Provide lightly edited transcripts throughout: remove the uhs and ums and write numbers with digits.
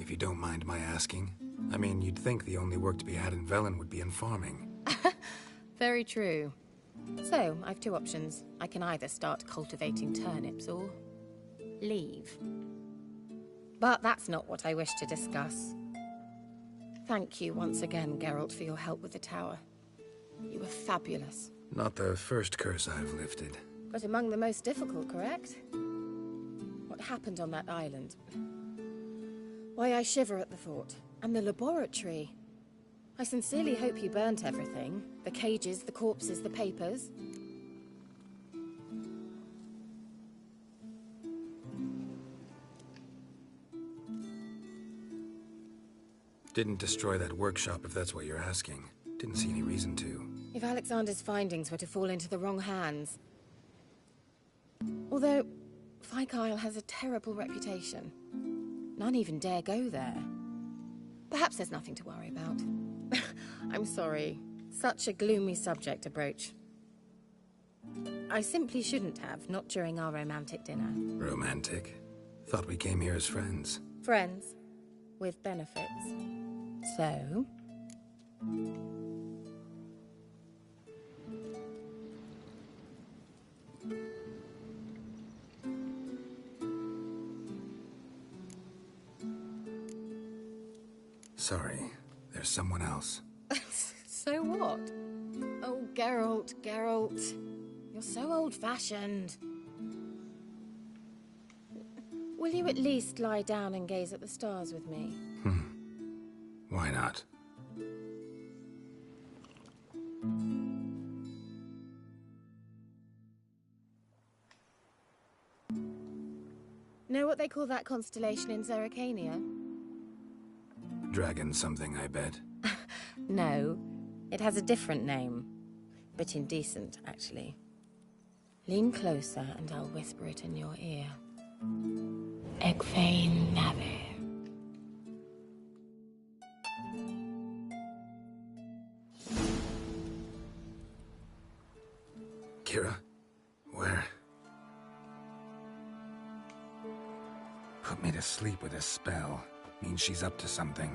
if you don't mind my asking. I mean, you'd think the only work to be had in Velen would be in farming. Very true. So, I've two options. I can either start cultivating turnips or leave. But that's not what I wish to discuss. Thank you once again, Geralt, for your help with the tower. You were fabulous. Not the first curse I've lifted. But among the most difficult, correct? What happened on that island? Why, I shiver at the thought. And the laboratory. I sincerely hope you burnt everything. The cages, the corpses, the papers. Didn't destroy that workshop, if that's what you're asking. Didn't see any reason to. If Alexander's findings were to fall into the wrong hands... Although, Fyke Isle has a terrible reputation. None even dare go there. Perhaps there's nothing to worry about. I'm sorry. Such a gloomy subject to broach. I simply shouldn't have, not during our romantic dinner. Romantic? Thought we came here as friends. Friends. With benefits. So... Sorry, there's someone else. So what? Oh, Geralt, Geralt. You're so old-fashioned. Will you at least lie down and gaze at the stars with me? Why not? Know what they call that constellation in Zerrikania? Dragon something, I bet. No, it has a different name. Bit indecent, actually. Lean closer and I'll whisper it in your ear. Egfain Nave. Kira? Where? Put me to sleep with a spell. Means she's up to something.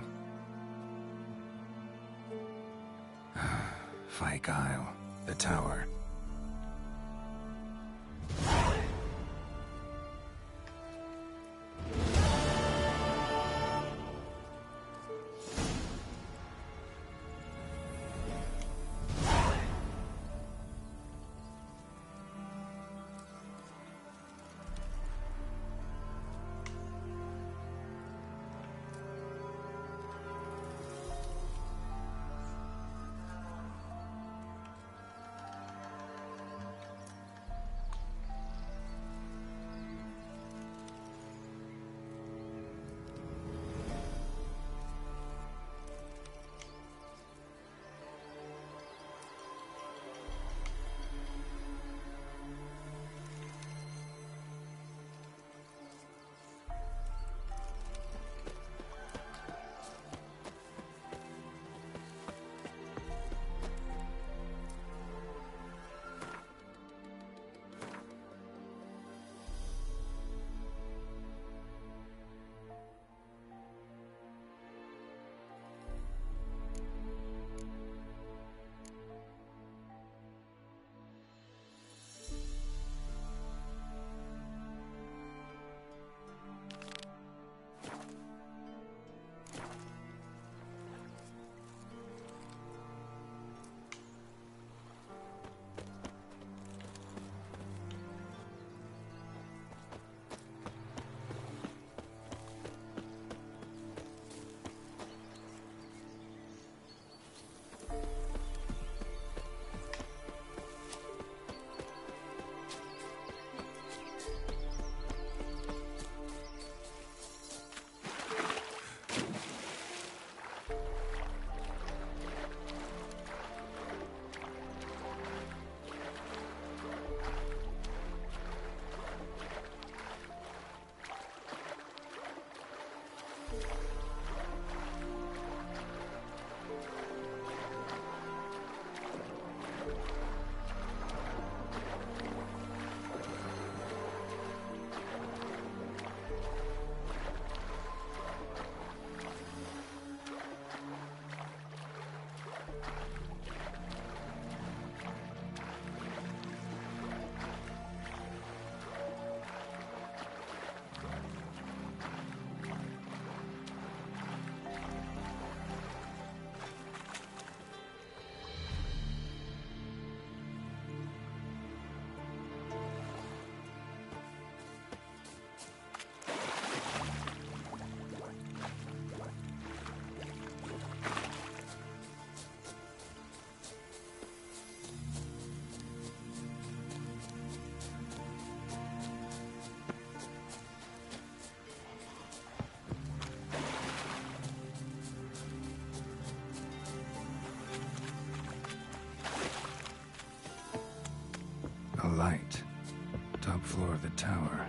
Fyke Isle. The tower. light. Top floor of the tower.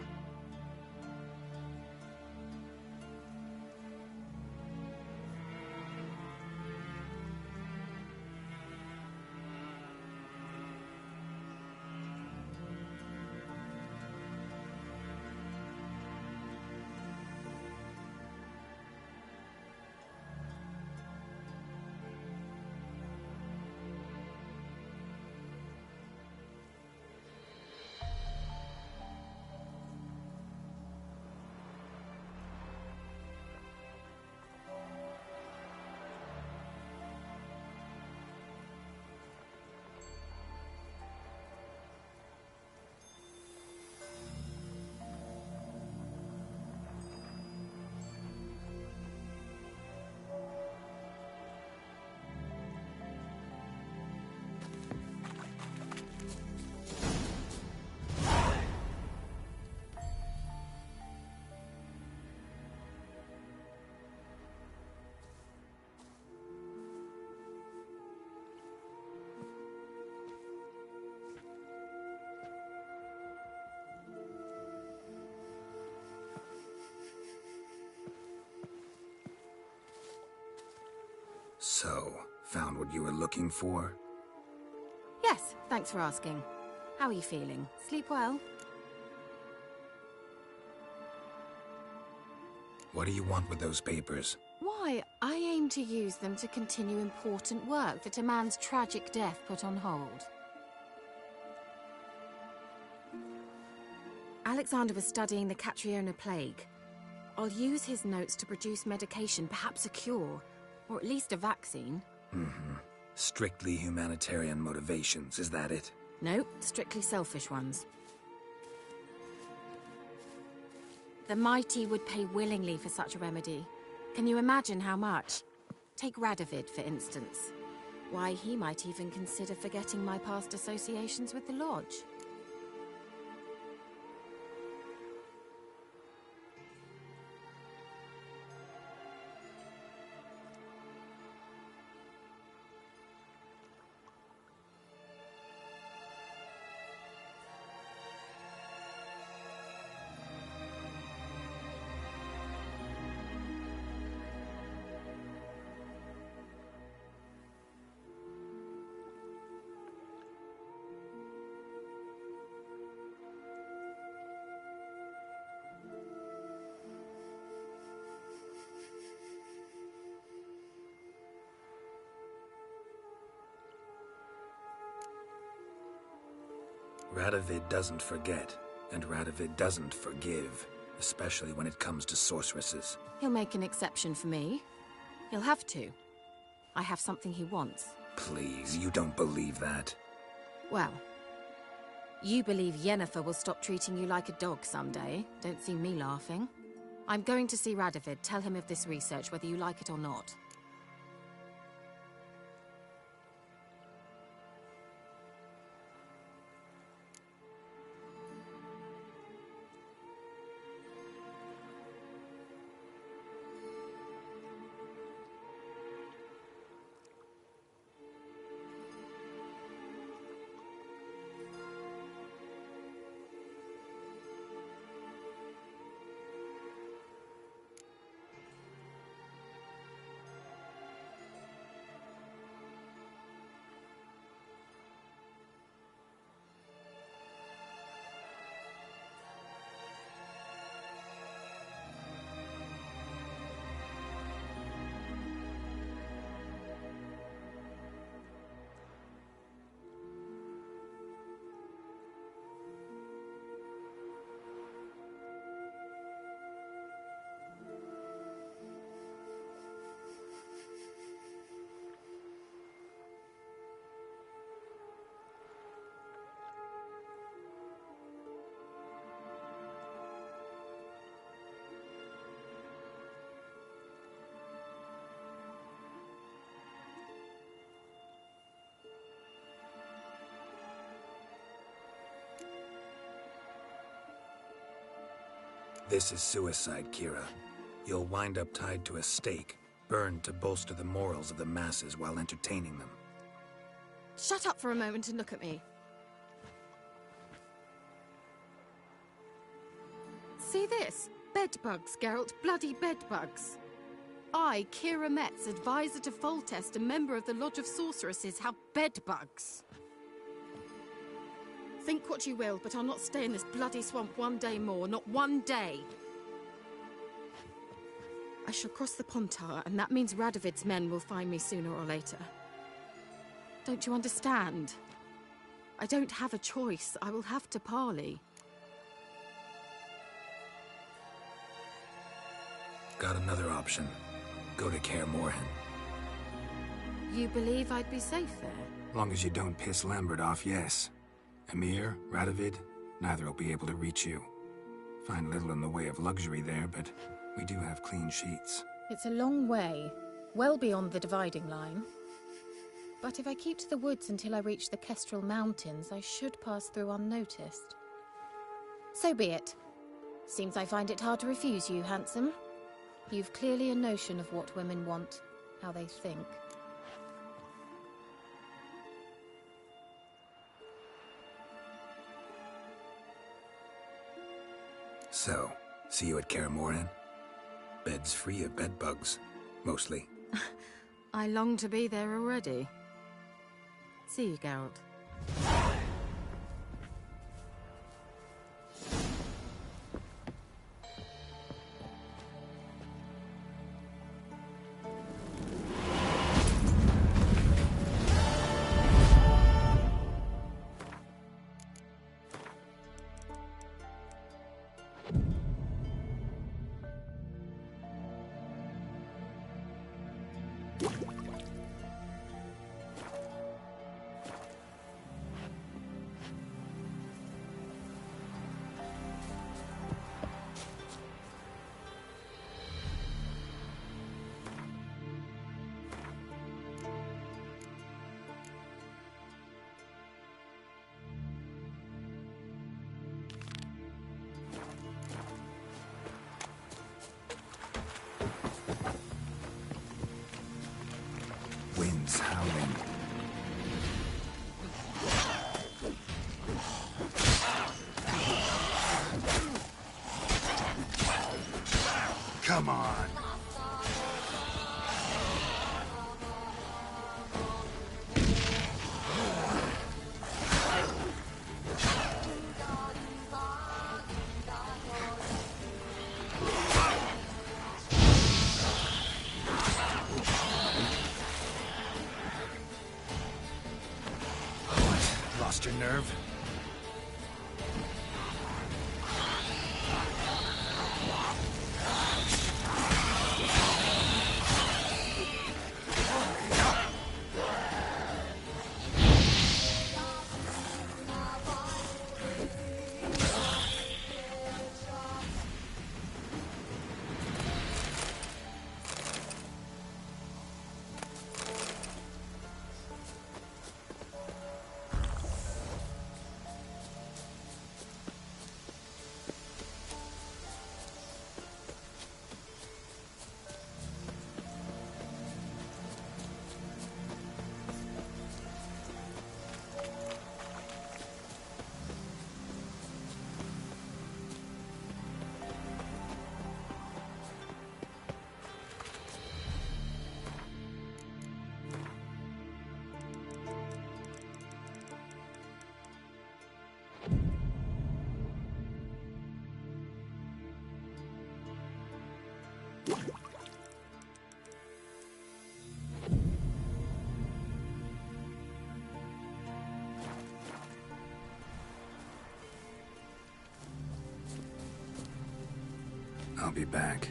So, found what you were looking for? Yes, thanks for asking. How are you feeling? Sleep well? What do you want with those papers? Why, I aim to use them to continue important work that a man's tragic death put on hold. Alexander was studying the Catriona plague. I'll use his notes to produce medication, perhaps a cure, or at least a vaccine. Mm-hmm. Strictly humanitarian motivations, is that it? No, strictly selfish ones. The mighty would pay willingly for such a remedy. Can you imagine how much? Take Radovid, for instance. Why, he might even consider forgetting my past associations with the Lodge. Radovid doesn't forget, and Radovid doesn't forgive, especially when it comes to sorceresses. He'll make an exception for me. He'll have to. I have something he wants. Please, you don't believe that. Well, you believe Yennefer will stop treating you like a dog someday. Don't see me laughing. I'm going to see Radovid, tell him of this research, whether you like it or not. This is suicide, Kira. You'll wind up tied to a stake, burned to bolster the morals of the masses while entertaining them. Shut up for a moment and look at me. See this? Bedbugs, Geralt. Bloody bedbugs. I, Kira Metz, advisor to Foltest, a member of the Lodge of Sorceresses, have bedbugs. Think what you will, but I'll not stay in this bloody swamp one day more. Not one day. I shall cross the Pontar, and that means Radovid's men will find me sooner or later. Don't you understand? I don't have a choice. I will have to parley. Got another option. Go to Kaer Morhen. You believe I'd be safe there? Long as you don't piss Lambert off, yes. Emir, Radovid, neither will be able to reach you. Find little in the way of luxury there, but we do have clean sheets. It's a long way, well beyond the dividing line. But if I keep to the woods until I reach the Kestrel Mountains, I should pass through unnoticed. So be it. Seems I find it hard to refuse you, handsome. You've clearly a notion of what women want, how they think. So, see you at Kaer Morhen? Beds free of bedbugs, mostly. I long to be there already. See you, Geralt. Wind's howling. Come on! Lost your nerve? I'll be back.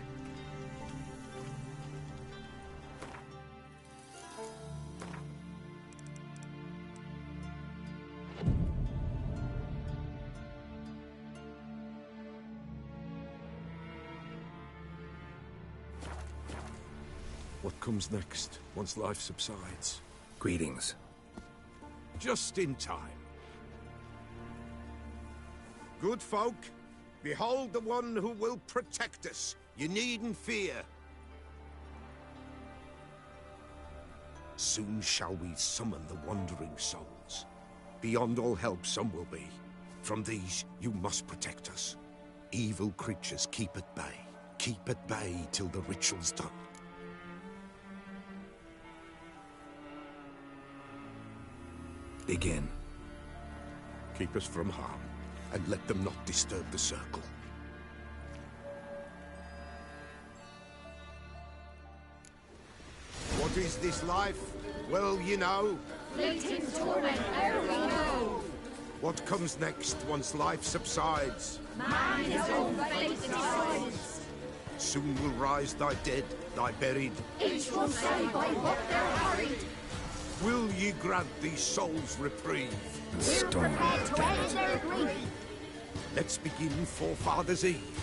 What comes next, once life subsides? Greetings. Just in time. Good folk, behold the one who will protect us. You needn't fear. Soon shall we summon the wandering souls. Beyond all help some will be. From these, you must protect us. evil creatures keep at bay. Keep at bay till the ritual's done. Begin. Keep us from harm, and let them not disturb the circle. What is this life? Well, you know. Fleeting torment, ere we know. What comes next once life subsides? Man his own fate decides. Soon will rise thy dead, thy buried. Each will say by what they're hurried. Will ye grant these souls reprieve? The storm. To end their grief. Let's begin Forefathers' Eve.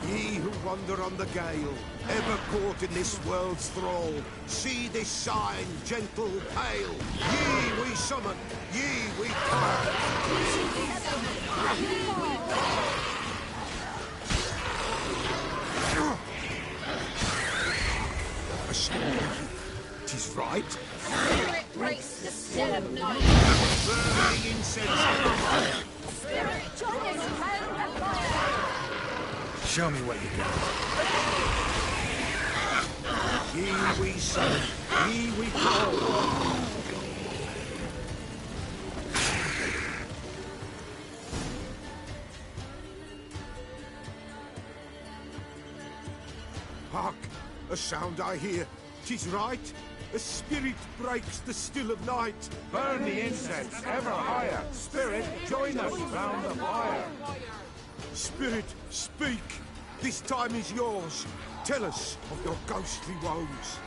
Ye who wander on the gale, ever caught in this world's thrall, see this sign, gentle, pale. Ye we summon, ye we call. A storm. 'Tis right. Spirit breaks the still of night. Burning incense. Spirit join us round the fire. Show me what you got. Ye we summon, ye we call. Hark! A sound I hear. 'Tis right. A spirit breaks the still of night. Burn the incense ever higher. Spirit, join us round the fire. Spirit, speak. This time is yours. Tell us of your ghostly woes.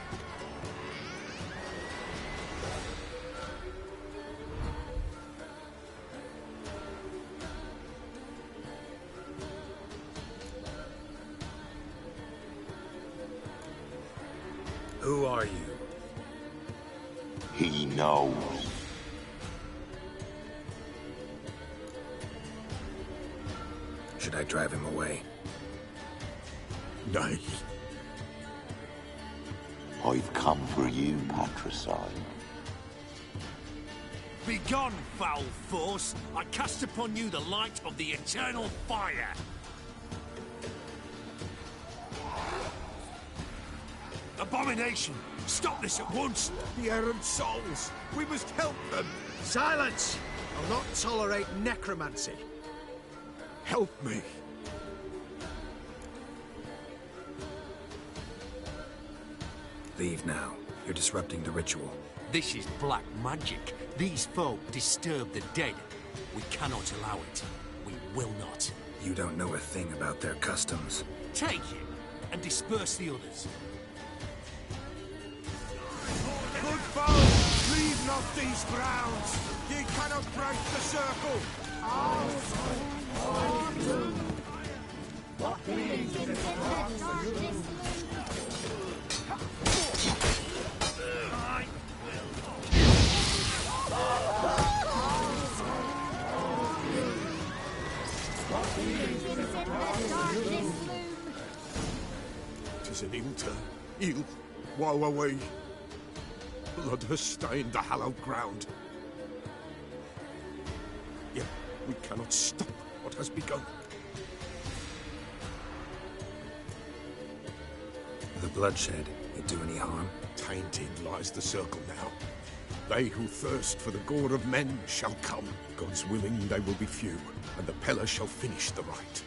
Who are you? He knows. Should I drive him away? Nay. I've come for you, patricide. Begone, foul force! I cast upon you the light of the eternal fire! Abomination! Stop this at once! The errant souls. We must help them. Silence! I'll not tolerate necromancy. Help me. Leave now. You're disrupting the ritual. This is black magic. These folk disturb the dead. We cannot allow it. We will not. You don't know a thing about their customs. Take him and disperse the others. Good folk, leave not these grounds. Ye cannot break the circle. Tis an inter, ill, woe away. Blood has stained the hallowed ground. Yet we cannot stop what has begun. The bloodshed, it do any harm? Tainted lies the circle now. They who thirst for the gore of men shall come. God's willing they will be few, and the Peller shall finish the rite.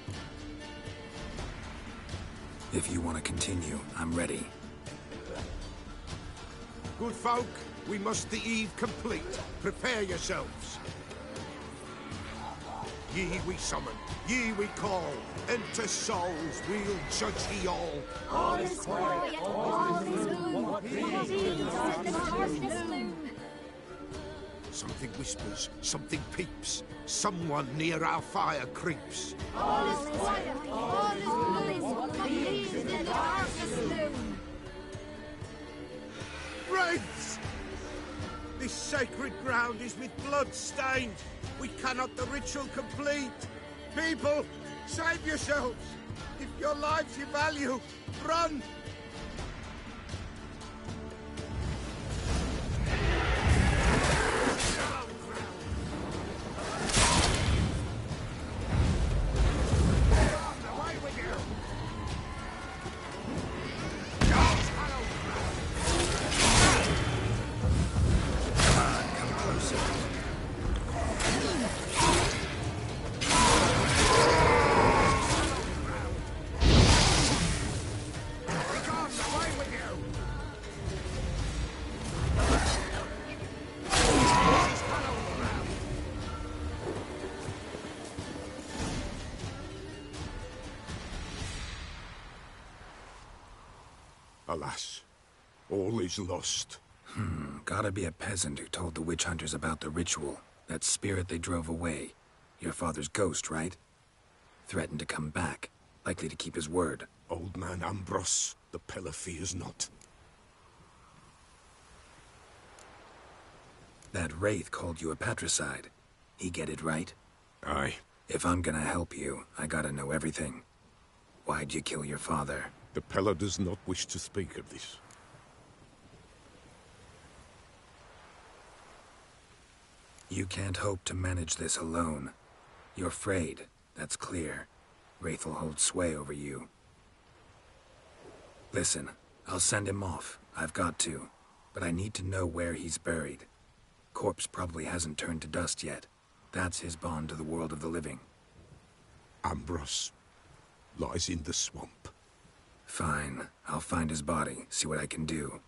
If you want to continue, I'm ready. Good folk, we must the eve complete. Prepare yourselves. Ye we summon, ye we call. Enter souls, we'll judge ye all. All is quiet, all is gloom. What means in the darkness loom? Something whispers, something peeps. Someone near our fire creeps. All is quiet, all is gloom. What means in the darkness loom? Wraiths! This sacred ground is with blood stained. We cannot the ritual complete. People, save yourselves. If your lives you value, run! Alas, all is lost. Gotta be a peasant who told the witch hunters about the ritual. That spirit they drove away. Your father's ghost, right? Threatened to come back. Likely to keep his word. Old man Ambrose, the pillar fears not. That wraith called you a patricide. He get it right? Aye. If I'm gonna help you, I gotta know everything. Why'd you kill your father? The pillar does not wish to speak of this. You can't hope to manage this alone. You're afraid, that's clear. Wraith will hold sway over you. Listen, I'll send him off. I've got to. But I need to know where he's buried. Corpse probably hasn't turned to dust yet. That's his bond to the world of the living. Ambrose lies in the swamp. Fine. I'll find his body, see what I can do.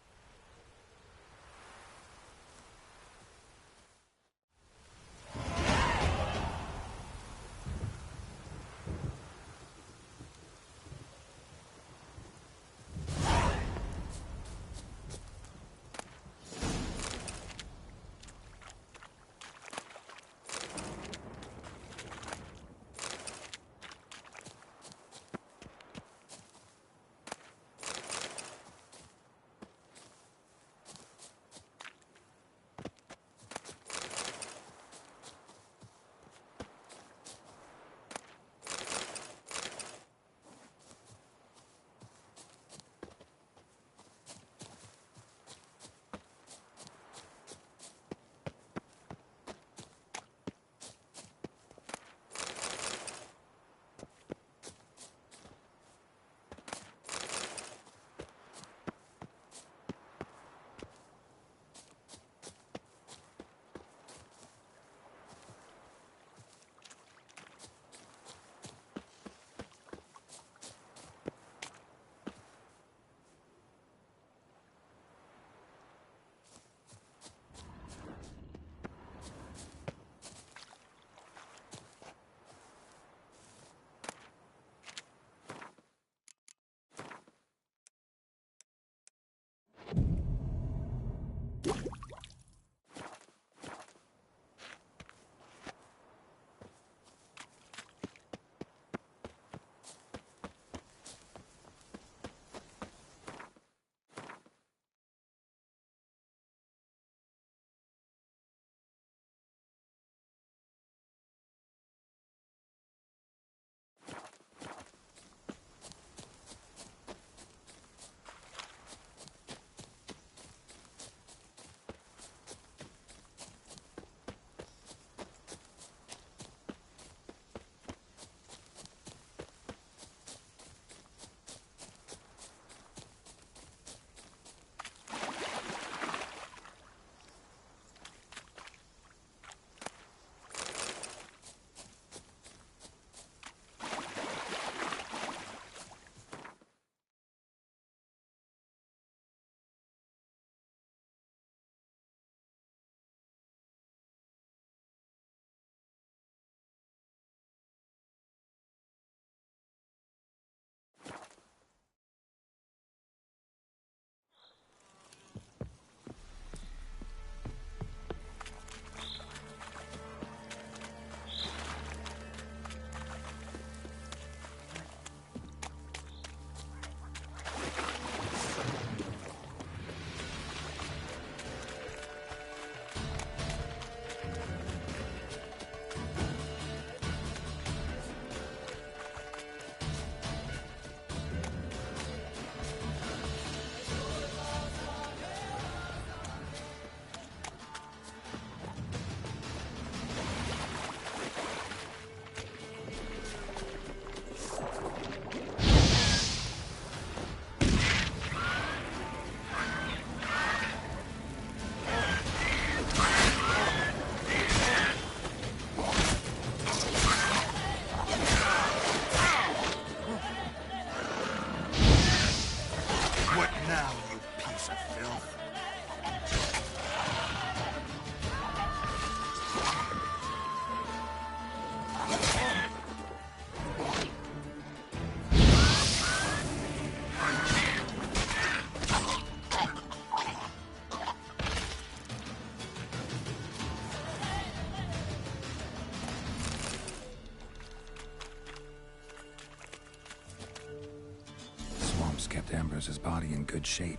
kept Ambrose's body in good shape.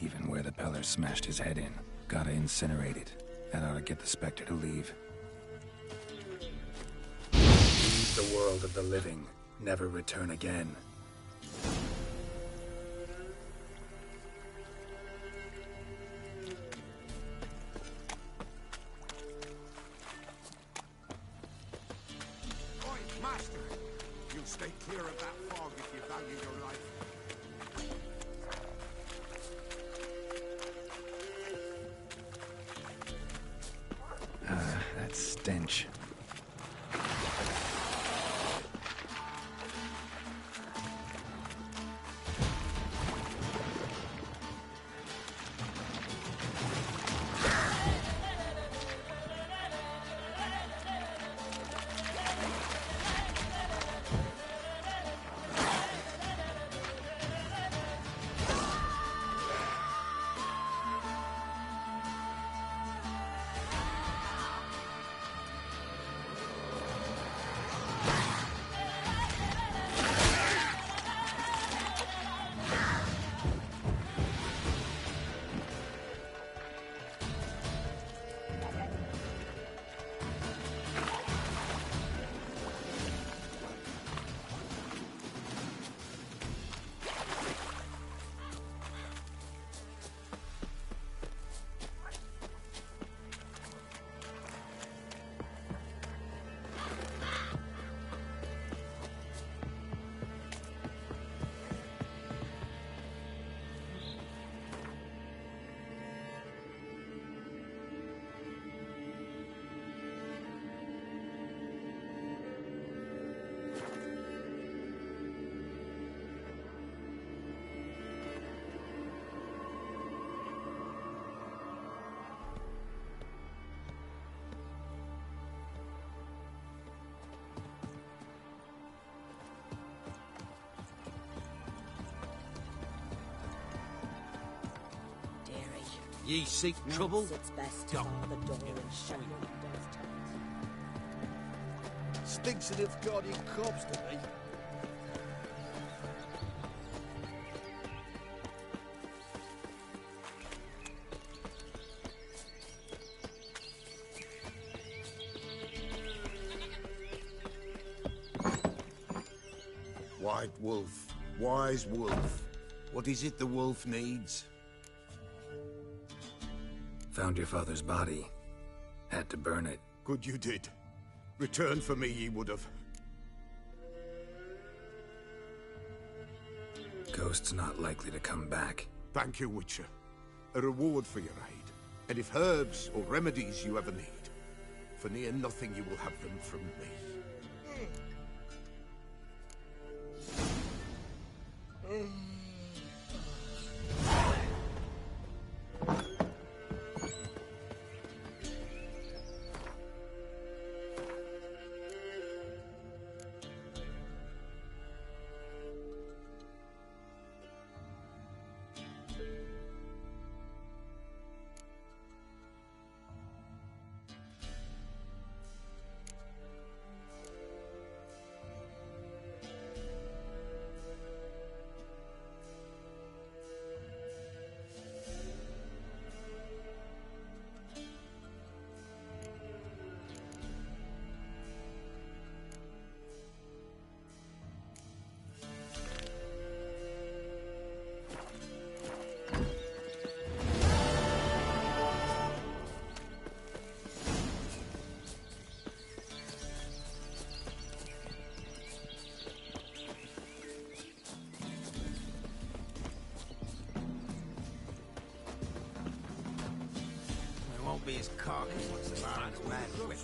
Even where the Peller smashed his head in. Gotta incinerate it. That ought to get the Spectre to leave. Leave the world of the living. Never return again. Oi, Master! You'll stay clear of that fog if you value your life. That stench. Ye seek trouble? It's best to Don't. bar the door and shut your windows tight. Stinks of guardian corpse to me. White wolf, wise wolf. What is it the wolf needs? Found your father's body. Had to burn it. Good you did. Return for me ye would have. Ghost's not likely to come back. Thank you, Witcher. A reward for your aid. And if herbs or remedies you ever need, for near nothing you will have them from me. Be his carcass once the man's mad with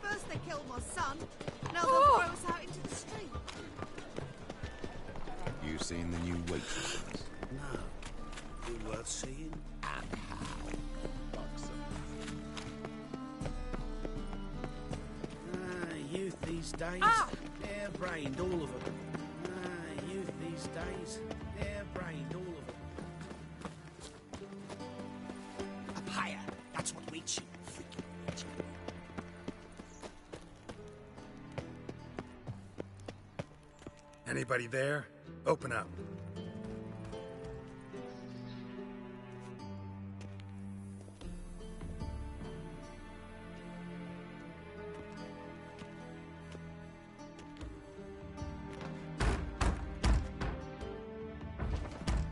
First they killed my son, now they'll throw us out into the street. You seen the new waitress? No. Be worth seeing? And how? Buxom. these days, hair-brained, all of them. Youth these days, hair-brained, all of them. Up higher. That's what we chew. Anybody there? Open up.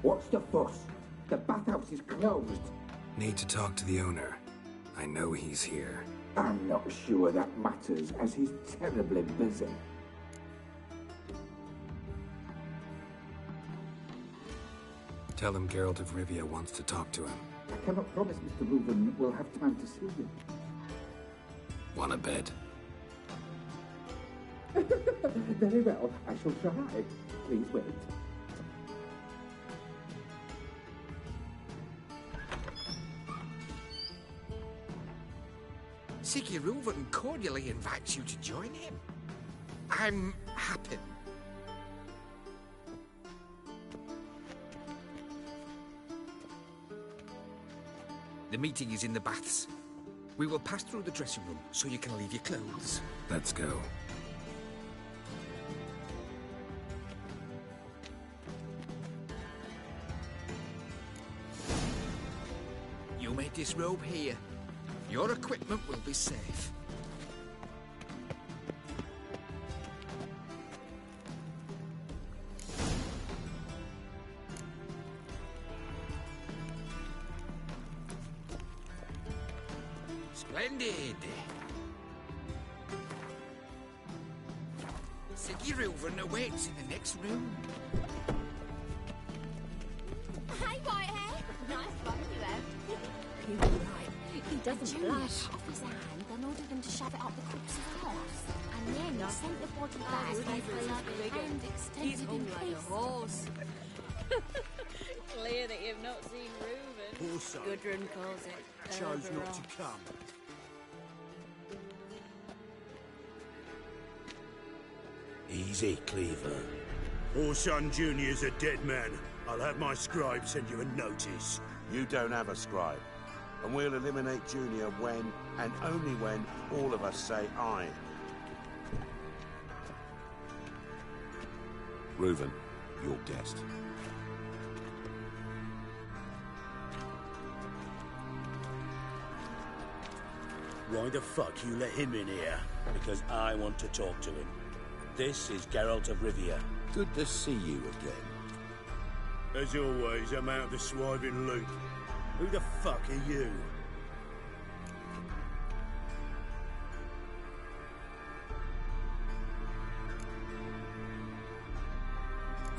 What's the fuss? The bathhouse is closed. Need to talk to the owner. I know he's here. I'm not sure that matters, as he's terribly busy. Tell him Geralt of Rivia wants to talk to him. I cannot promise Mr. Reuven will have time to see you. Want a bed? Very well, I shall try. Please wait. Siggy Reuven cordially invites you to join him. I'm happy. The meeting is in the baths. We will pass through the dressing room so you can leave your clothes. Let's go. You may disrobe here. Your equipment will be safe. Splendid. Siggy Reuven awaits in the next room. Hey, Whitehead! Nice one, you have. You're right. He doesn't blush. Off his hand, then ordered him to shove it up the corpse's arse. And then he sent the body back with a hand extended in peace. horse. Clear that you've not seen Reuven. Also, Gudrun calls it chose not to come. Easy, Cleaver. Orson Jr.'s a dead man. I'll have my scribe send you a notice. You don't have a scribe. And we'll eliminate Junior when, and only when, all of us say aye. Reuven, your guest. Why the fuck you let him in here? Because I want to talk to him. This is Geralt of Rivia. Good to see you again. As always, I'm out of the swiving loop. Who the fuck are you?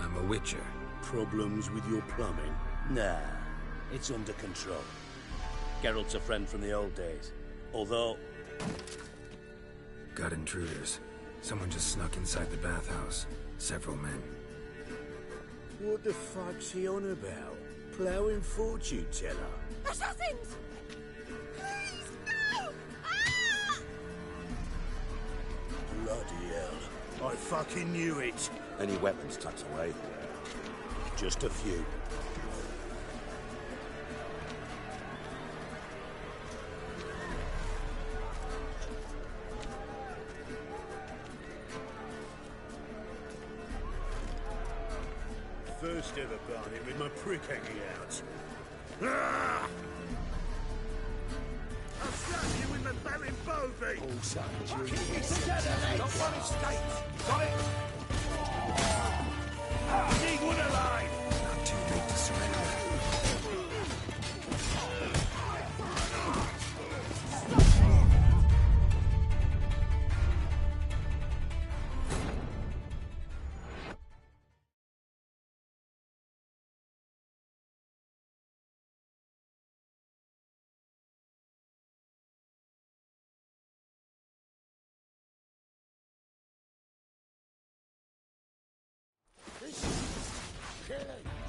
I'm a witcher. Problems with your plumbing? Nah, it's under control. Geralt's a friend from the old days. Although... Got intruders. Someone just snuck inside the bathhouse. Several men. What the fuck's he on about? Ploughing fortune teller? Assassins! Please, no! Ah! Bloody hell. I fucking knew it. Any weapons tucked away? Just a few. First ever barney with my prick hanging out. Ah! I'll slap you with my barren bovie! Also, Keep me together, mate! Not one escape! Got it? Need one alive! Not too late to surrender.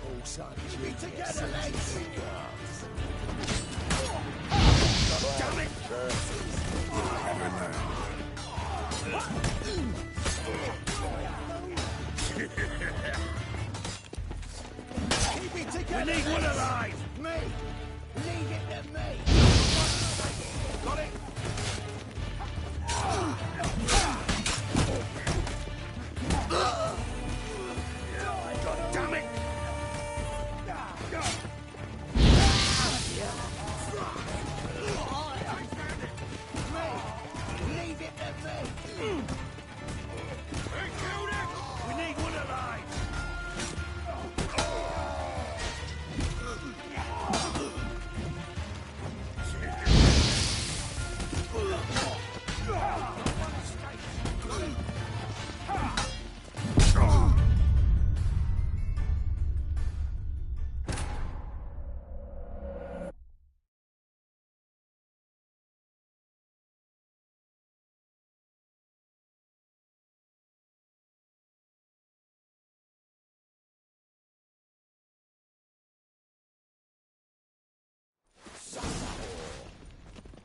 all sons, be together, lads! Damn it! You'll never learn. We need one alive! Me! Leave it to me! Got it? God damn it! Leave it to me! We need one alive!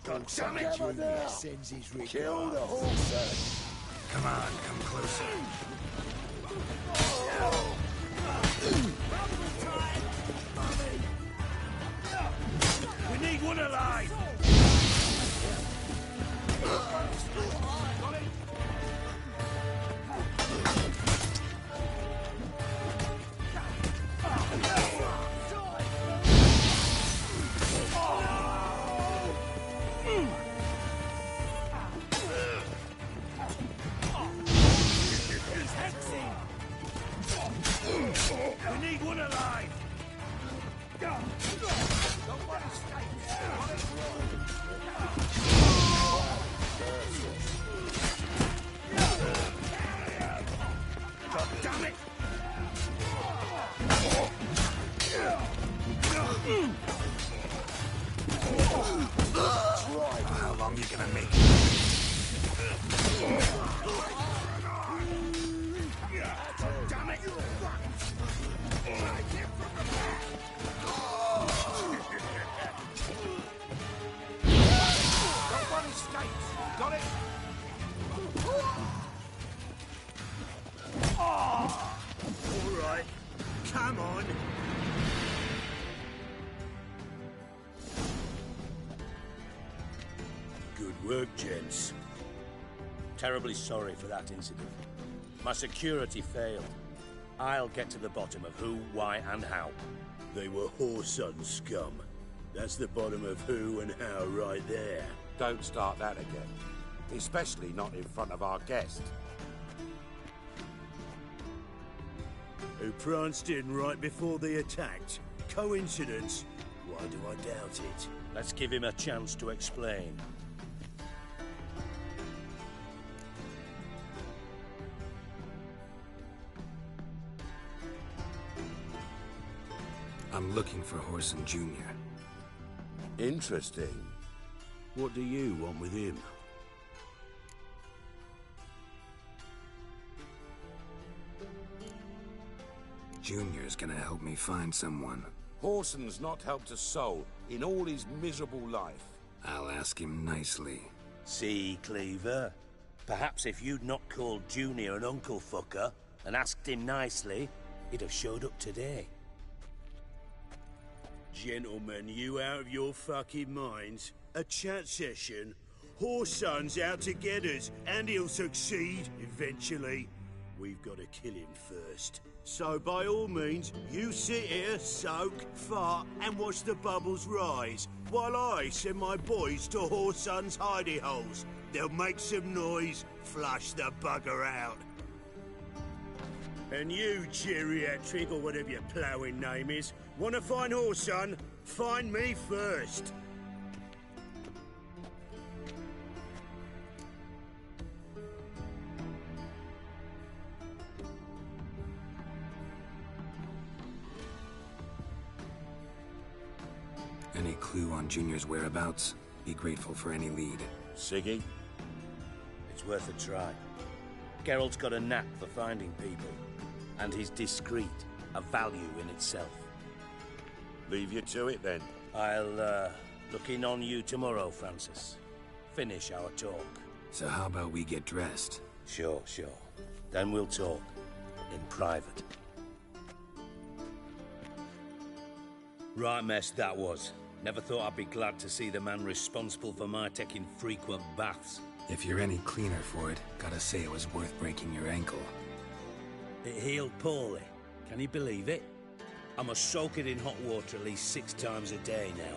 God damn it! Junior sends his regards. Kill the horse! Come on, come closer. We need one alive! We need one alive! God damn it! How long you gonna make? Damn it! Got one escapes. Got it? All right. Come on. Good work, gents. Terribly sorry for that incident. My security failed. I'll get to the bottom of who, why, and how. They were whoreson scum. That's the bottom of who and how right there. Don't start that again. Especially not in front of our guest. Who pranced in right before they attacked. Coincidence? Why do I doubt it? Let's give him a chance to explain. I'm looking for Horson Jr. Interesting. What do you want with him? Junior's gonna help me find someone. Horson's not helped a soul in all his miserable life. I'll ask him nicely. See, Cleaver? Perhaps if you'd not called Junior an uncle fucker and asked him nicely, he'd have showed up today. Gentlemen, you out of your fucking minds? A chat session? Horson's out to get us, and he'll succeed eventually. We've got to kill him first. So by all means, you sit here, soak, fart, and watch the bubbles rise, while I send my boys to Horson's hidey holes. They'll make some noise, flush the bugger out. And you, geriatric, or whatever your ploughing name is, want to find Horson? Find me first. Any clue on Junior's whereabouts? Be grateful for any lead. Siggy? It's worth a try. Geralt's got a knack for finding people, and he's discreet, a value in itself. Leave you to it, then. I'll, look in on you tomorrow, Francis. Finish our talk. So how about we get dressed? Sure. Then we'll talk. In private. Right mess that was. Never thought I'd be glad to see the man responsible for my taking frequent baths. If you're any cleaner for it, gotta say it was worth breaking your ankle. It healed poorly. Can you believe it? I must soak it in hot water at least 6 times a day now.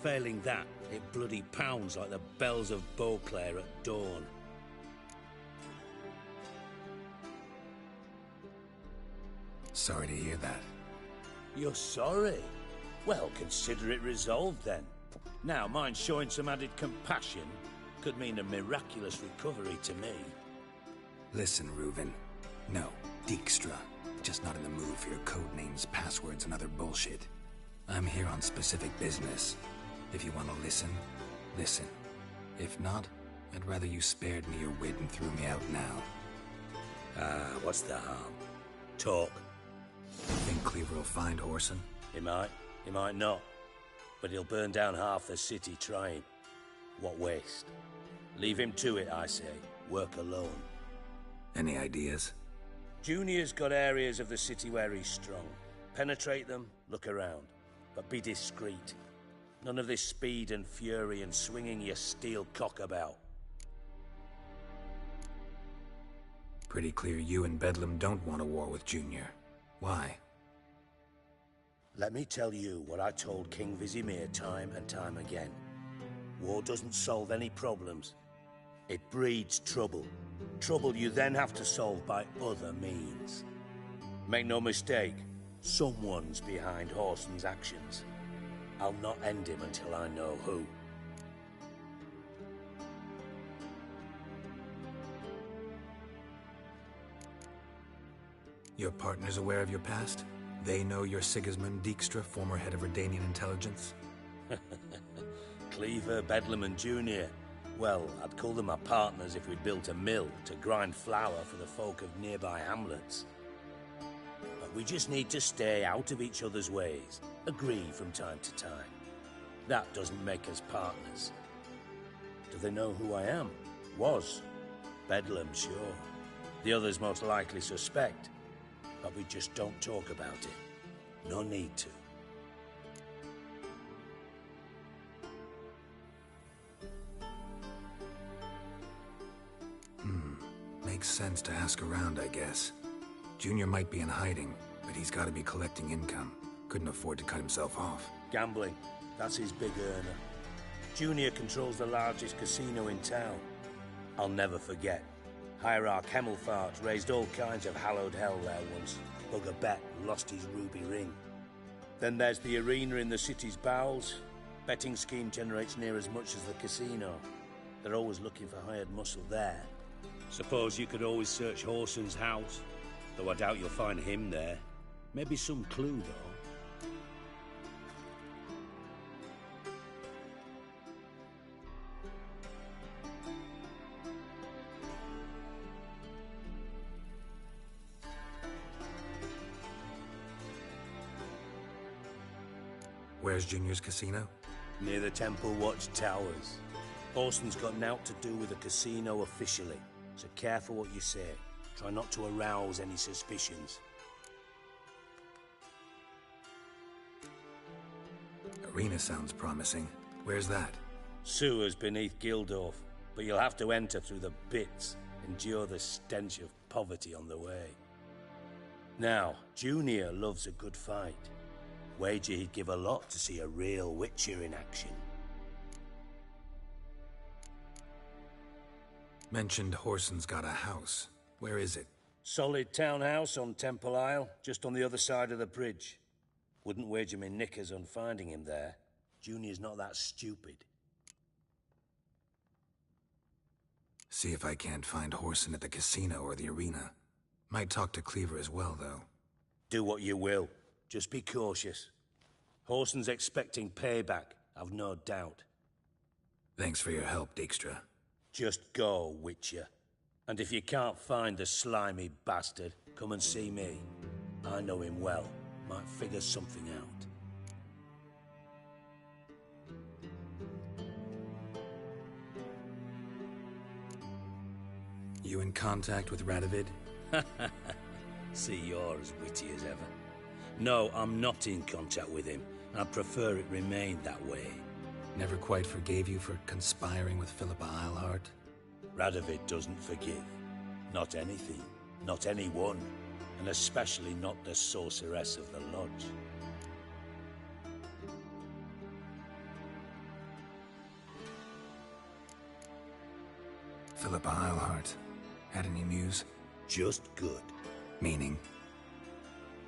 Failing that, it bloody pounds like the bells of Beauclair at dawn. Sorry to hear that. You're sorry? Well, consider it resolved then. Now, mind showing some added compassion could mean a miraculous recovery to me. Listen, Reuven. No, Dijkstra. Just not in the mood for your code names, passwords, and other bullshit. I'm here on specific business. If you want to listen, listen. If not, I'd rather you spared me your wit and threw me out now. What's the harm? Talk. Think Cleaver will find Whoreson? He might not. But he'll burn down half the city trying. What waste? Leave him to it, I say. Work alone. Any ideas? Junior's got areas of the city where he's strong. Penetrate them, look around. But be discreet. None of this speed and fury and swinging your steel cock about. Pretty clear you and Bedlam don't want a war with Junior. Why? Let me tell you what I told King Vizimir time and time again. War doesn't solve any problems. It breeds trouble. Trouble you then have to solve by other means. Make no mistake, someone's behind Whoreson's actions. I'll not end him until I know who. Your partner's aware of your past? They know you're Sigismund Dijkstra, former head of Redanian intelligence? Cleaver, Bedlam and Junior. Well, I'd call them my partners if we'd built a mill to grind flour for the folk of nearby hamlets. But we just need to stay out of each other's ways, agree from time to time. That doesn't make us partners. Do they know who I am? Was. Bedlam, sure. The others most likely suspect. But we just don't talk about it. No need to. Makes sense to ask around, I guess. Junior might be in hiding, but he's got to be collecting income. Couldn't afford to cut himself off. Gambling. That's his big earner. Junior controls the largest casino in town. I'll never forget. Hierarch Hemmelfart raised all kinds of hallowed hell there once. Bugger bet and lost his ruby ring. Then there's the arena in the city's bowels. Betting scheme generates near as much as the casino. They're always looking for hired muscle there. Suppose you could always search Whoreson's house, though I doubt you'll find him there. Maybe some clue, though. Where's Junior's casino? Near the Temple Watch Towers. Whoreson's got naught to do with the casino officially, so careful what you say. Try not to arouse any suspicions. Arena sounds promising. Where's that? Sewers beneath Gildorf, but you'll have to enter through the bits, endure the stench of poverty on the way. Now, Junior loves a good fight. Wager he'd give a lot to see a real Witcher in action. Mentioned Whoreson's got a house. Where is it? Solid townhouse on Temple Isle, just on the other side of the bridge. Wouldn't wager me knickers on finding him there. Junior's not that stupid. See if I can't find Whoreson at the casino or the arena. Might talk to Cleaver as well, though. Do what you will. Just be cautious. Whoreson's expecting payback, I've no doubt. Thanks for your help, Dijkstra. Just go, Witcher. And if you can't find the slimy bastard, come and see me. I know him well. Might figure something out. contact with Radovid? See, you're as witty as ever. No, I'm not in contact with him. I'd prefer it remained that way. Never quite forgave you for conspiring with Philippa Eilhart? Radovid doesn't forgive. Not anything. Not anyone. And especially not the sorceress of the Lodge. Philippa Eilhart. Had any news? Just good. Meaning?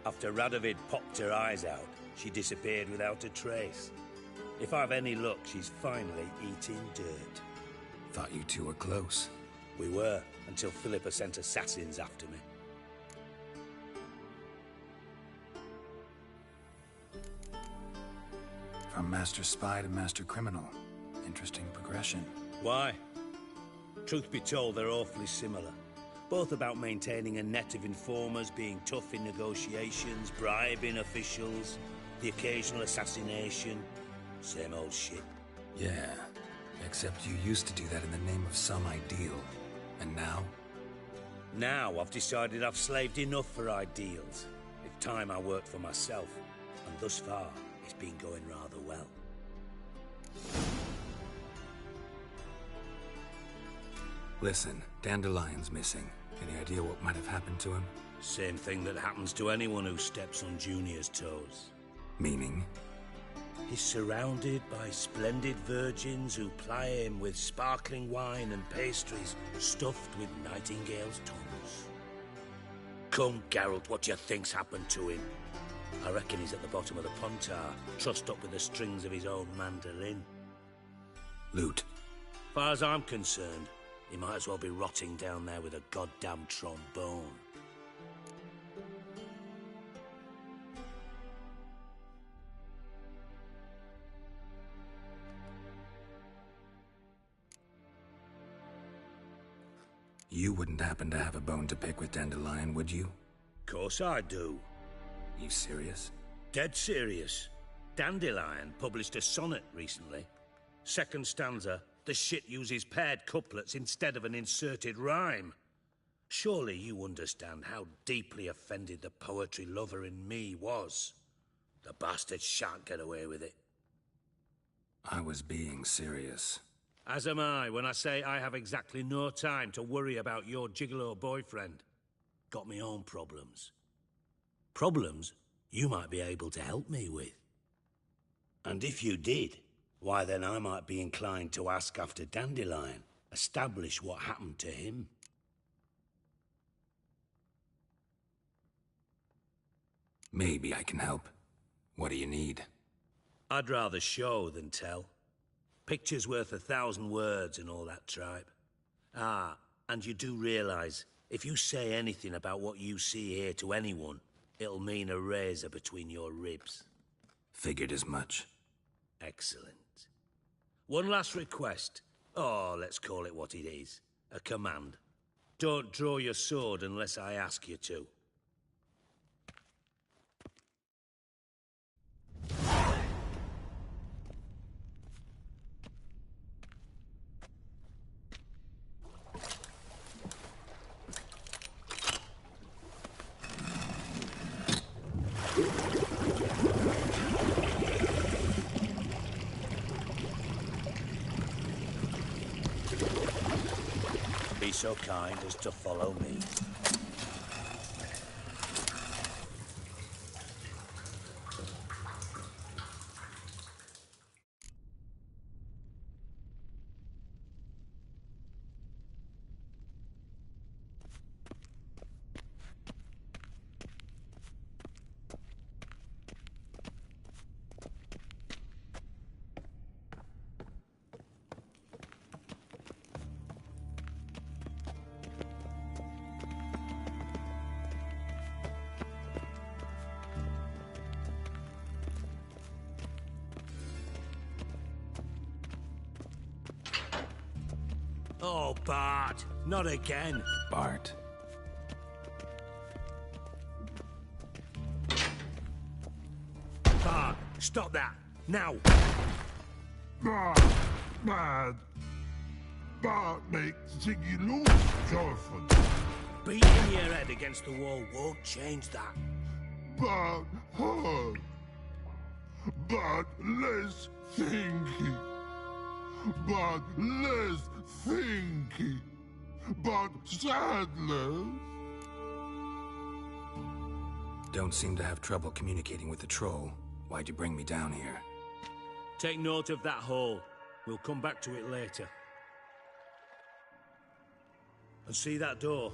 After Radovid popped her eyes out, she disappeared without a trace. If I've any luck, she's finally eating dirt. Thought you two were close. We were, until Philippa sent assassins after me. From Master Spy to Master Criminal. Interesting progression. Why? Truth be told, they're awfully similar. Both about maintaining a net of informers, being tough in negotiations, bribing officials, the occasional assassination. Same old shit. Yeah, except you used to do that in the name of some ideal. And now? Now I've decided I've slaved enough for ideals. It's time I worked for myself. And thus far, it's been going rather well. Listen, Dandelion's missing. Any idea what might have happened to him? Same thing that happens to anyone who steps on Junior's toes. Meaning? He's surrounded by splendid virgins who ply him with sparkling wine and pastries stuffed with nightingales' tongues. Come, Geralt, what do you think's happened to him? I reckon he's at the bottom of the Pontar, trussed up with the strings of his own mandolin. Loot. Far as I'm concerned, he might as well be rotting down there with a goddamn trombone. You wouldn't happen to have a bone to pick with Dandelion, would you? Course I do. You serious? Dead serious. Dandelion published a sonnet recently. Second stanza, the shit uses paired couplets instead of an inserted rhyme. Surely you understand how deeply offended the poetry lover in me was. The bastard shan't get away with it. I was being serious. As am I when I say I have exactly no time to worry about your gigolo boyfriend. Got me own problems. Problems you might be able to help me with. And if you did, why then I might be inclined to ask after Dandelion, establish what happened to him. Maybe I can help. What do you need? I'd rather show than tell. Picture's worth 1,000 words and all that tripe. Ah, and you do realize, if you say anything about what you see here to anyone, it'll mean a razor between your ribs. Figured as much. Excellent. One last request. Oh, let's call it what it is. A command. Don't draw your sword unless I ask you to. Be so kind as to follow me. Oh, Bart, not again. Bart. Bart, stop that, now. But make Ziggy lose, Jorfun. Beating your head against the wall won't change that. But hard. But less thinky. But less thinky. But sadness. Don't seem to have trouble communicating with the troll. Why'd you bring me down here? Take note of that hole. We'll come back to it later. And see that door?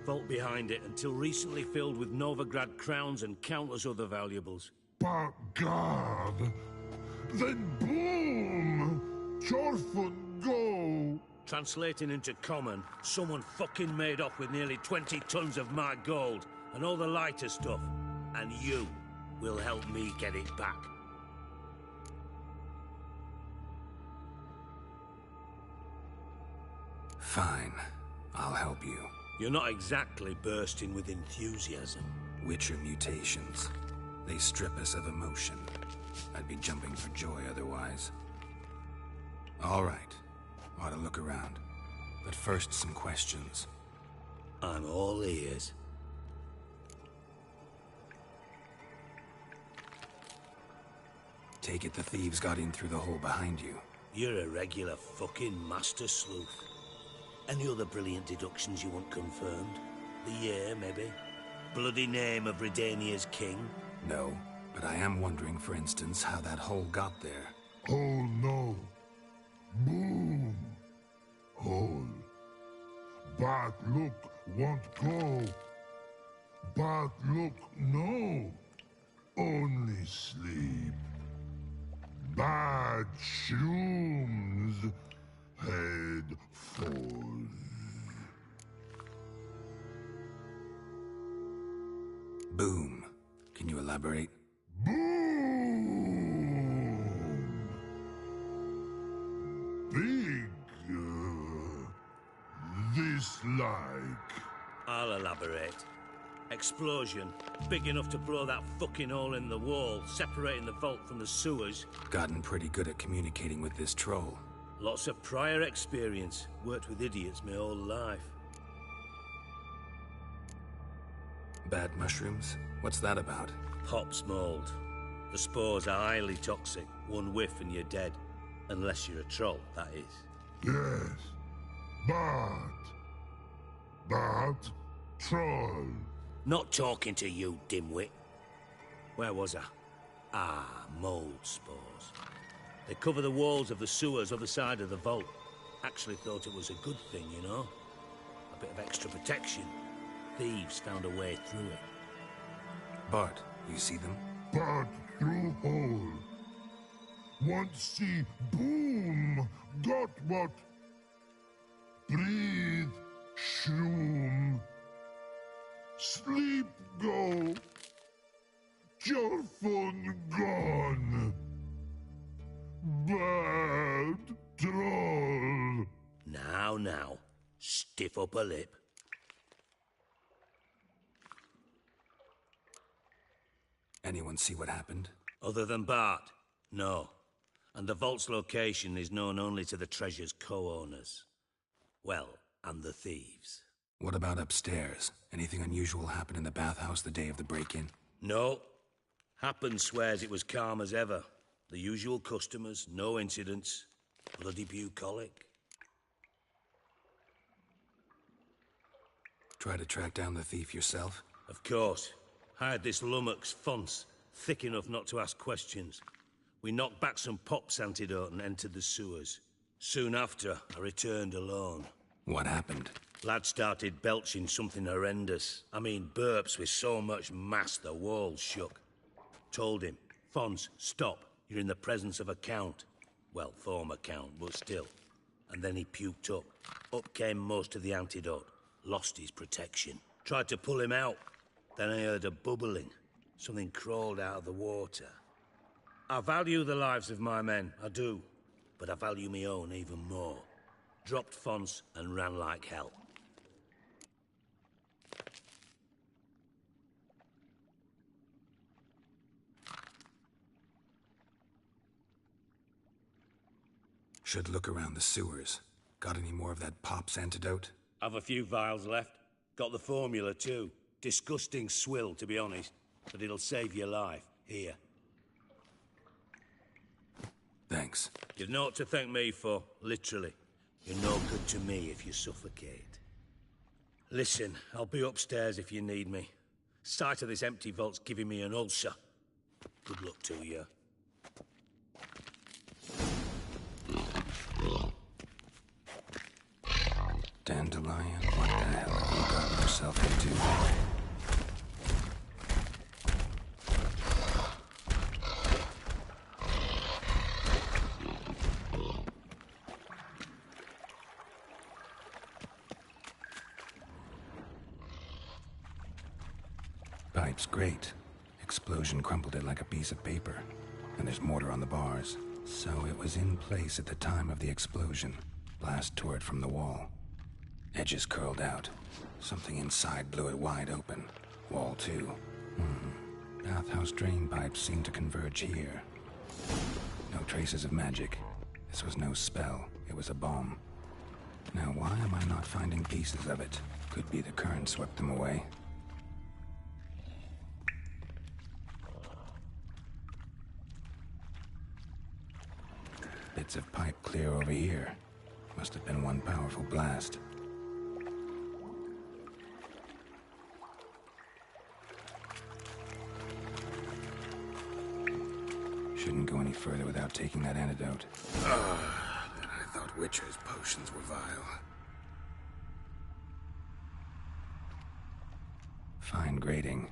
Vault behind it, until recently filled with Novigrad crowns and countless other valuables. But God, then boom! Jorfun go! Translating into common, someone fucking made off with nearly 20 tons of my gold, and all the lighter stuff. And you will help me get it back. Fine. I'll help you. You're not exactly bursting with enthusiasm. Witcher mutations. They strip us of emotion. I'd be jumping for joy otherwise. All right. Ought to look around. But first, some questions. I'm all ears. Take it the thieves got in through the hole behind you. You're a regular fucking master sleuth. Any other brilliant deductions you want confirmed? The year, maybe? Bloody name of Redania's king? No, but I am wondering, for instance, how that hole got there. Oh no. Boom. Hole. But look, won't go. But look, no. Only sleep. Bad shrooms. Head falls. Boom. Can you elaborate? Boom! Big. This-like. I'll elaborate. Explosion. Big enough to blow that fucking hole in the wall, separating the vault from the sewers. Gotten pretty good at communicating with this troll. Lots of prior experience. Worked with idiots my whole life. Bad mushrooms? What's that about? Hops mold. The spores are highly toxic. One whiff and you're dead. Unless you're a troll, that is. Yes. But... troll. Not talking to you, dimwit. Where was I? Ah, mold spores. They cover the walls of the sewers other side of the vault. Actually thought it was a good thing, you know? A bit of extra protection. Thieves found a way through it. Bart, you see them? Bart through hole. Want see boom. Got what? Breathe. Shroom. Sleep go. Jorfun gone. Bad troll. Now. Stiff upper lip. Anyone see what happened? Other than Bart? No. And the vault's location is known only to the treasure's co-owners. Well, and the thieves. What about upstairs? Anything unusual happen in the bathhouse the day of the break-in? No. Happen swears it was calm as ever. The usual customers, no incidents. Bloody bucolic. Try to track down the thief yourself? Of course. Hired this lummox Fons, thick enough not to ask questions. We knocked back some pop's antidote and entered the sewers. Soon after, I returned alone. What happened? Lad started belching something horrendous. I mean, burps with so much mass the walls shook. Told him, Fons, stop. You're in the presence of a count. Well, former count, but still. And then he puked up. Up came most of the antidote. Lost his protection. Tried to pull him out. Then I heard a bubbling. Something crawled out of the water. I value the lives of my men, I do. But I value my own even more. Dropped Fons and ran like hell. Should look around the sewers. Got any more of that Pop's antidote? Have a few vials left. Got the formula too. Disgusting swill, to be honest. But it'll save your life. Here. Thanks. You've naught to thank me for, literally. You're no good to me if you suffocate. Listen, I'll be upstairs if you need me. Sight of this empty vault's giving me an ulcer. Good luck to you. Dandelion, what the hell have you gotten yourself into? Pipe's great. Explosion crumpled it like a piece of paper. And there's mortar on the bars. So it was in place at the time of the explosion. Blast tore it from the wall. Edges curled out. Something inside blew it wide open. Wall too. Bathhouse drain pipes seem to converge here. No traces of magic. This was no spell. It was a bomb. Now why am I not finding pieces of it? Could be the current swept them away. Bits of pipe clear over here. Must have been one powerful blast. Shouldn't go any further without taking that antidote. I thought Witcher's potions were vile. Fine grading.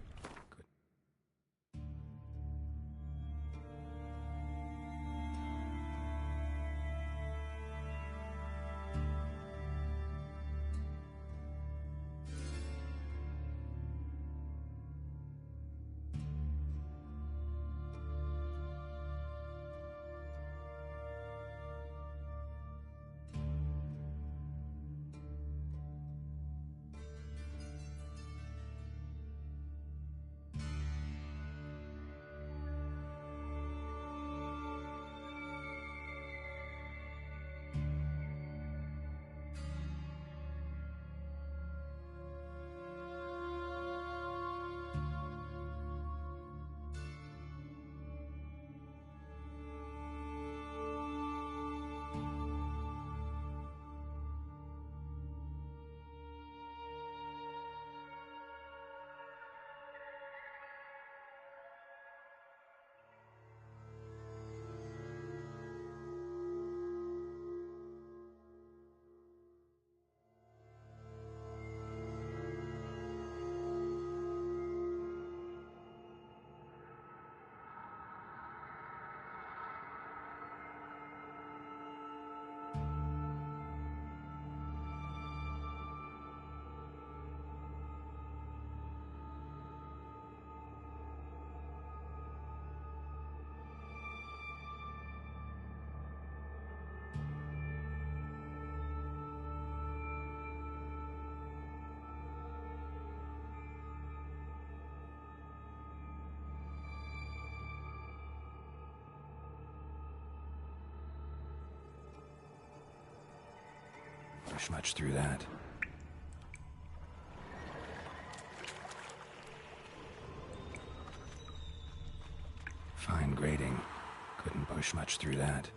Push much through that. Fine grading. Couldn't push much through that.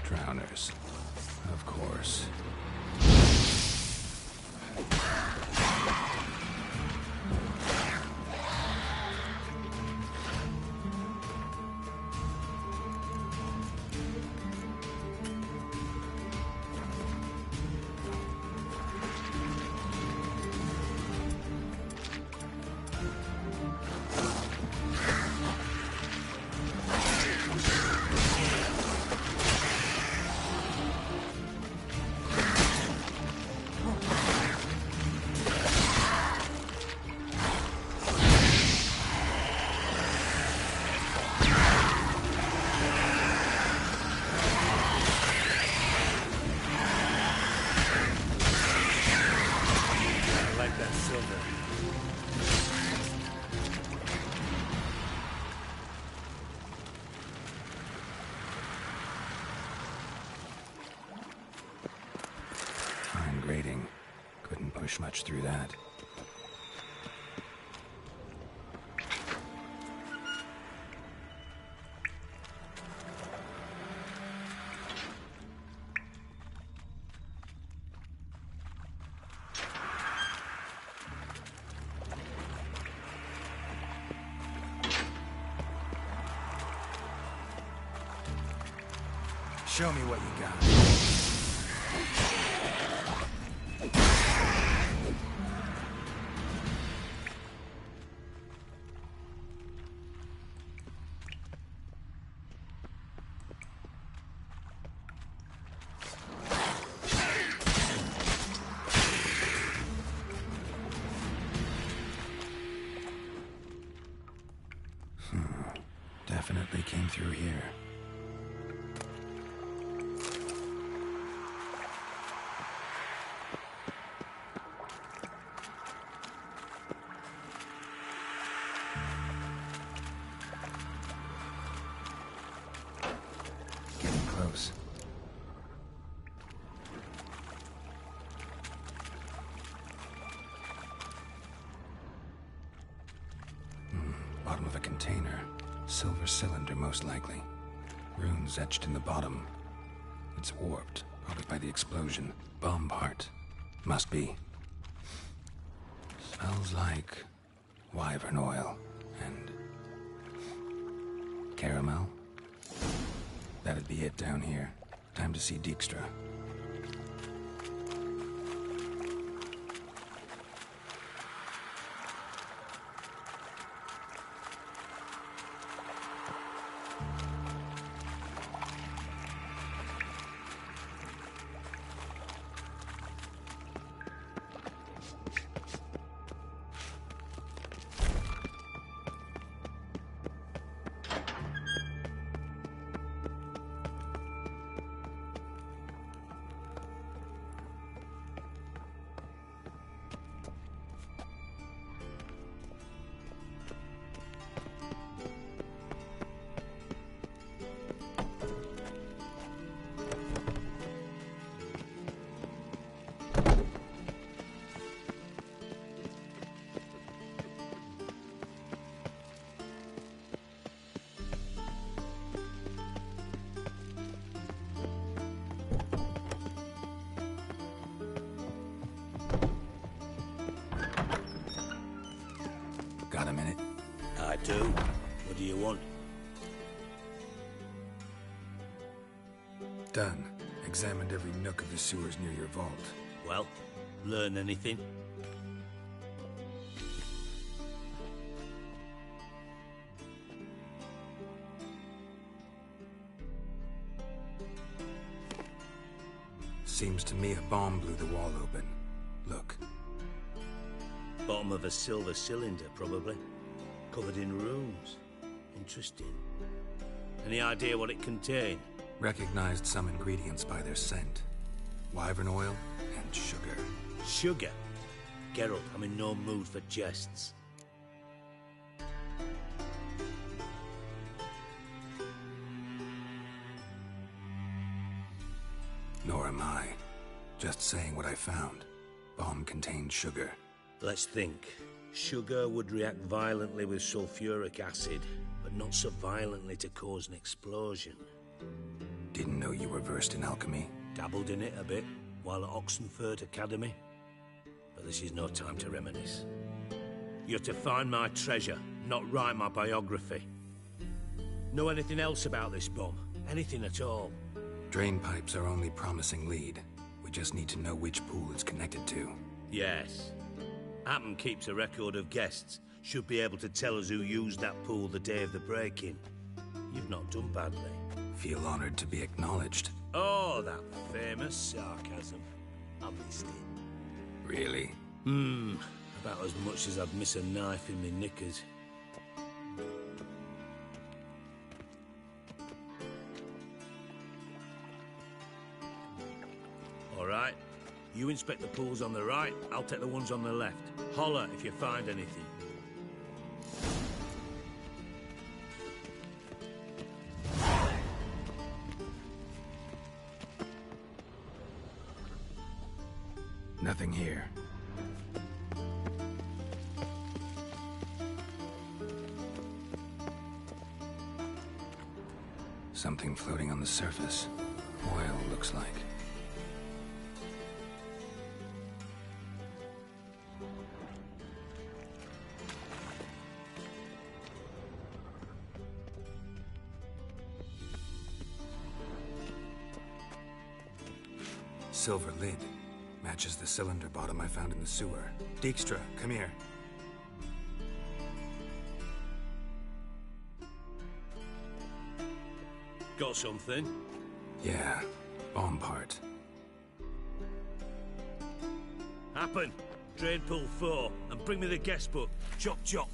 Drowners. Of course. push much through that. Show me what you got. Definitely came through here. Getting close. Bottom of a container. Silver cylinder, most likely. Runes etched in the bottom. It's warped, probably by the explosion. Bomb part. Must be. Smells like wyvern oil and caramel. That'd be it down here. Time to see Dijkstra. Got a minute? I do. What do you want? Done. Examined every nook of the sewers near your vault. Well, learn anything? Seems to me a bomb blew the wall open. Look. Bottom of a silver cylinder, probably. Covered in runes. Interesting. Any idea what it contained? Recognized some ingredients by their scent. Wyvern oil and sugar. Sugar? Geralt, I'm in no mood for jests. Nor am I. Just saying what I found. Bomb contained sugar. Let's think. Sugar would react violently with sulfuric acid, but not so violently to cause an explosion. Didn't know you were versed in alchemy. Dabbled in it a bit, while at Oxenford Academy. But this is no time to reminisce. You're to find my treasure, not write my biography. Know anything else about this bomb? Anything at all? Drain pipes are only promising lead. We just need to know which pool it's connected to. Yes. Hammond keeps a record of guests. Should be able to tell us who used that pool the day of the break-in. You've not done badly. Feel honored to be acknowledged. Oh, that famous sarcasm. I missed it. Really? About as much as I'd miss a knife in my knickers. All right. You inspect the pools on the right, I'll take the ones on the left. Holler if you find anything. Nothing here. Something floating on the surface. Oil, looks like. Silver lid. Matches the cylinder bottom I found in the sewer. Dijkstra, come here. Got something? Yeah, bomb part. Happen. Drain pool 4, and bring me the guest book. Chop chop.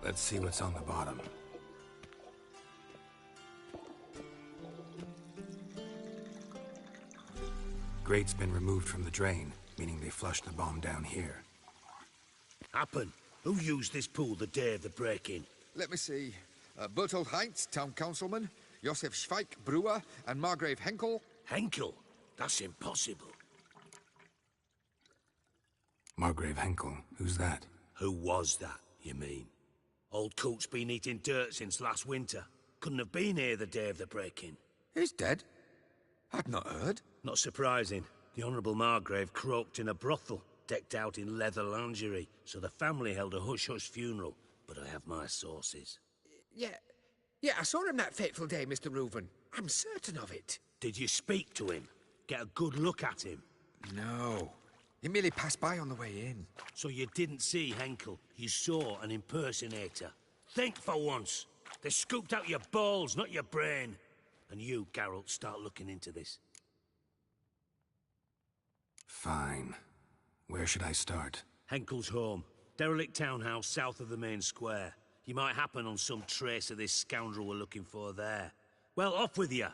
Let's see what's on the bottom. Grate's been removed from the drain, meaning they flushed the bomb down here. Happen. Who used this pool the day of the break-in? Let me see. Bertold Heinz, town councilman, Josef Schweik, brewer, and Margrave Henkel. Henkel? That's impossible. Margrave Henkel? Who's that? Who was that, you mean? Old Coot's been eating dirt since last winter. Couldn't have been here the day of the break-in. He's dead? I'd not heard. Not surprising. The Honourable Margrave croaked in a brothel, decked out in leather lingerie, so the family held a hush-hush funeral. But I have my sources. Yeah, I saw him that fateful day, Mr. Reuven. I'm certain of it. Did you speak to him? Get a good look at him? No. He merely passed by on the way in. So you didn't see Henkel. You saw an impersonator. Think for once. They scooped out your balls, not your brain. And you, Geralt, start looking into this. Fine. Where should I start? Henkel's home. Derelict townhouse south of the main square. You might happen on some trace of this scoundrel we're looking for there. Well, off with you.